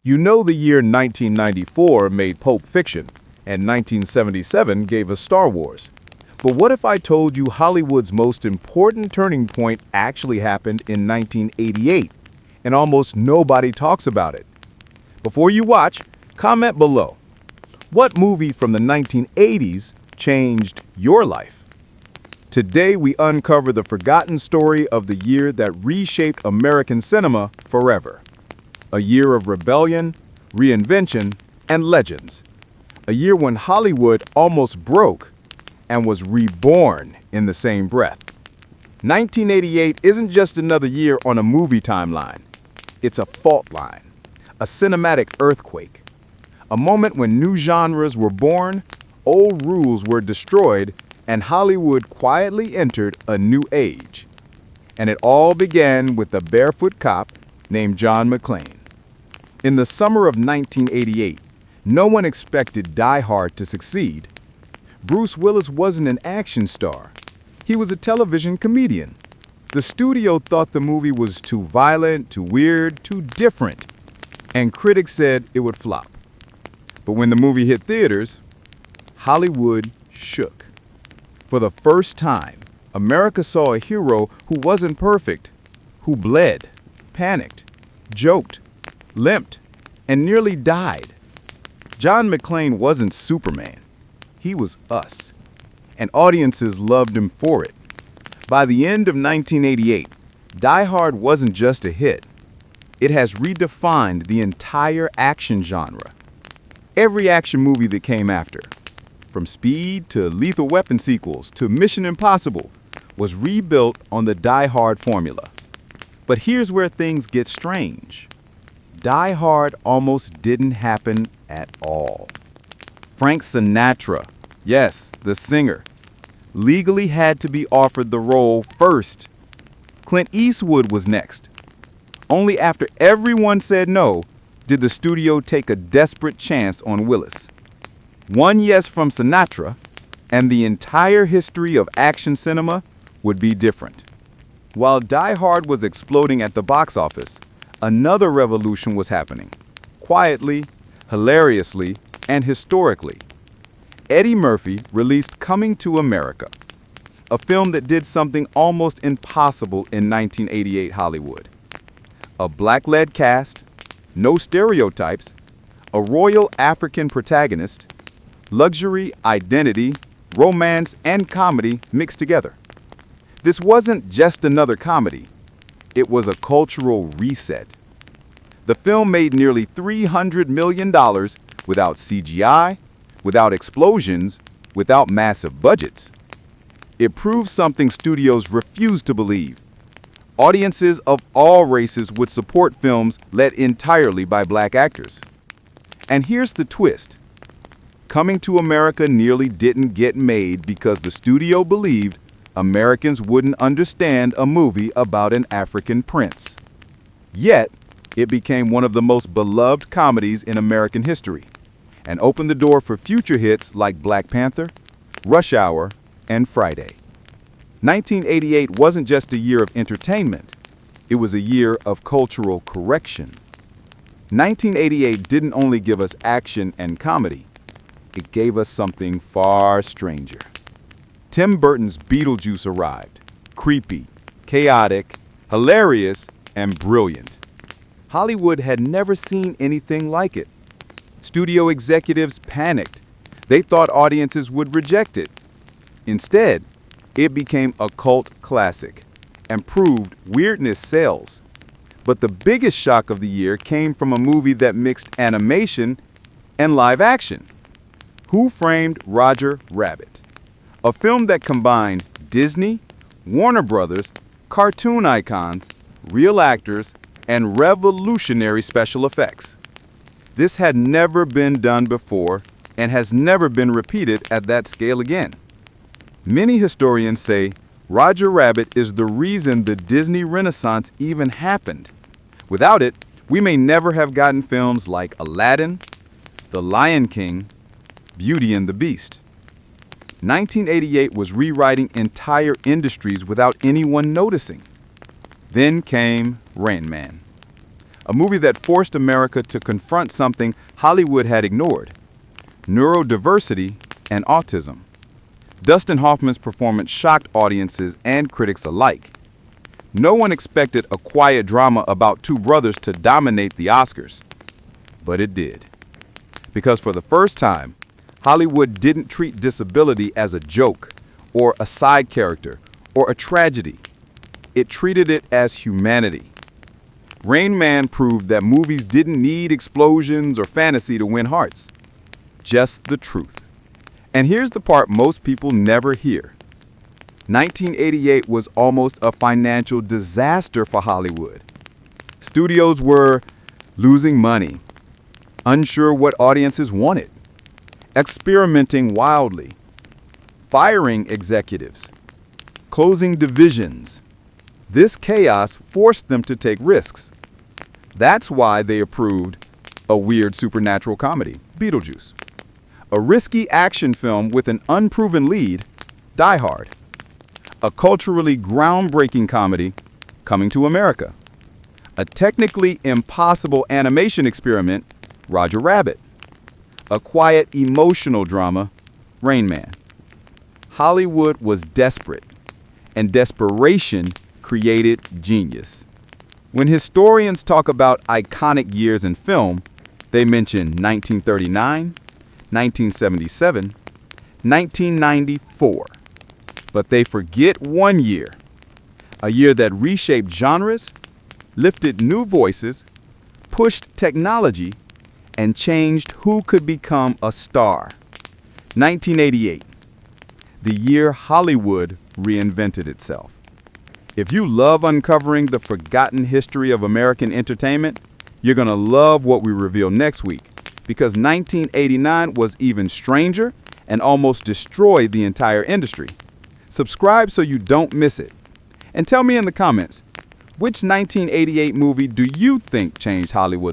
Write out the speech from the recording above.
You know the year 1994 made Pulp Fiction, and 1977 gave us Star Wars. But what if I told you Hollywood's most important turning point actually happened in 1988, and almost nobody talks about it? Before you watch, comment below. What movie from the 1980s changed your life? Today we uncover the forgotten story of the year that reshaped American cinema forever. A year of rebellion, reinvention, and legends. A year when Hollywood almost broke and was reborn in the same breath. 1988 isn't just another year on a movie timeline. It's a fault line, a cinematic earthquake. A moment when new genres were born, old rules were destroyed, and Hollywood quietly entered a new age. And it all began with a barefoot cop named John McClane. In the summer of 1988, no one expected Die Hard to succeed. Bruce Willis wasn't an action star. He was a television comedian. The studio thought the movie was too violent, too weird, too different, and critics said it would flop. But when the movie hit theaters, Hollywood shook. For the first time, America saw a hero who wasn't perfect, who bled, panicked, joked, limped, and nearly died. John McClane wasn't Superman. He was us. And audiences loved him for it. By the end of 1988, Die Hard wasn't just a hit. It has redefined the entire action genre. Every action movie that came after, from Speed to Lethal Weapon sequels to Mission Impossible, was rebuilt on the Die Hard formula. But here's where things get strange. Die Hard almost didn't happen at all. Frank Sinatra, yes, the singer, legally had to be offered the role first. Clint Eastwood was next. Only after everyone said no did the studio take a desperate chance on Willis. One yes from Sinatra, and the entire history of action cinema would be different. While Die Hard was exploding at the box office, another revolution was happening, quietly, hilariously, and historically. Eddie Murphy released Coming to America, a film that did something almost impossible in 1988 Hollywood. A black-led cast, no stereotypes, a royal African protagonist, luxury, identity, romance, and comedy mixed together. This wasn't just another comedy. It was a cultural reset. The film made nearly $300 million without CGI, without explosions, without massive budgets. It proved something studios refused to believe. Audiences of all races would support films led entirely by black actors. And here's the twist. Coming to America nearly didn't get made because the studio believed Americans wouldn't understand a movie about an African prince. Yet, it became one of the most beloved comedies in American history and opened the door for future hits like Black Panther, Rush Hour, and Friday. 1988 wasn't just a year of entertainment. It was a year of cultural correction. 1988 didn't only give us action and comedy. It gave us something far stranger. Tim Burton's Beetlejuice arrived, creepy, chaotic, hilarious, and brilliant. Hollywood had never seen anything like it. Studio executives panicked. They thought audiences would reject it. Instead, it became a cult classic and proved weirdness sells. But the biggest shock of the year came from a movie that mixed animation and live action. Who Framed Roger Rabbit? A film that combined Disney, Warner Brothers, cartoon icons, real actors, and revolutionary special effects. This had never been done before and has never been repeated at that scale again. Many historians say Roger Rabbit is the reason the Disney Renaissance even happened. Without it, we may never have gotten films like Aladdin, The Lion King, Beauty and the Beast. 1988 was rewriting entire industries without anyone noticing. Then came Rain Man. a movie that forced America to confront something Hollywood had ignored: neurodiversity and autism. Dustin Hoffman's performance shocked audiences and critics alike. No one expected a quiet drama about two brothers to dominate the Oscars. But it did. Because for the first time, Hollywood didn't treat disability as a joke, or a side character, or a tragedy. It treated it as humanity. Rain Man proved that movies didn't need explosions or fantasy to win hearts. Just the truth. And here's the part most people never hear. 1988 was almost a financial disaster for Hollywood. Studios were losing money, unsure what audiences wanted, experimenting wildly, firing executives, closing divisions. This chaos forced them to take risks. That's why they approved a weird supernatural comedy, Beetlejuice, a risky action film with an unproven lead, Die Hard, a culturally groundbreaking comedy, Coming to America, a technically impossible animation experiment, Roger Rabbit, a quiet emotional drama, Rain Man. Hollywood was desperate, and desperation created genius. When historians talk about iconic years in film, they mention 1939, 1977, 1994. But they forget one year, a year that reshaped genres, lifted new voices, pushed technology, and changed who could become a star. 1988, the year Hollywood reinvented itself. If you love uncovering the forgotten history of American entertainment, you're going to love what we reveal next week, because 1989 was even stranger and almost destroyed the entire industry. Subscribe so you don't miss it. And tell me in the comments, which 1988 movie do you think changed Hollywood the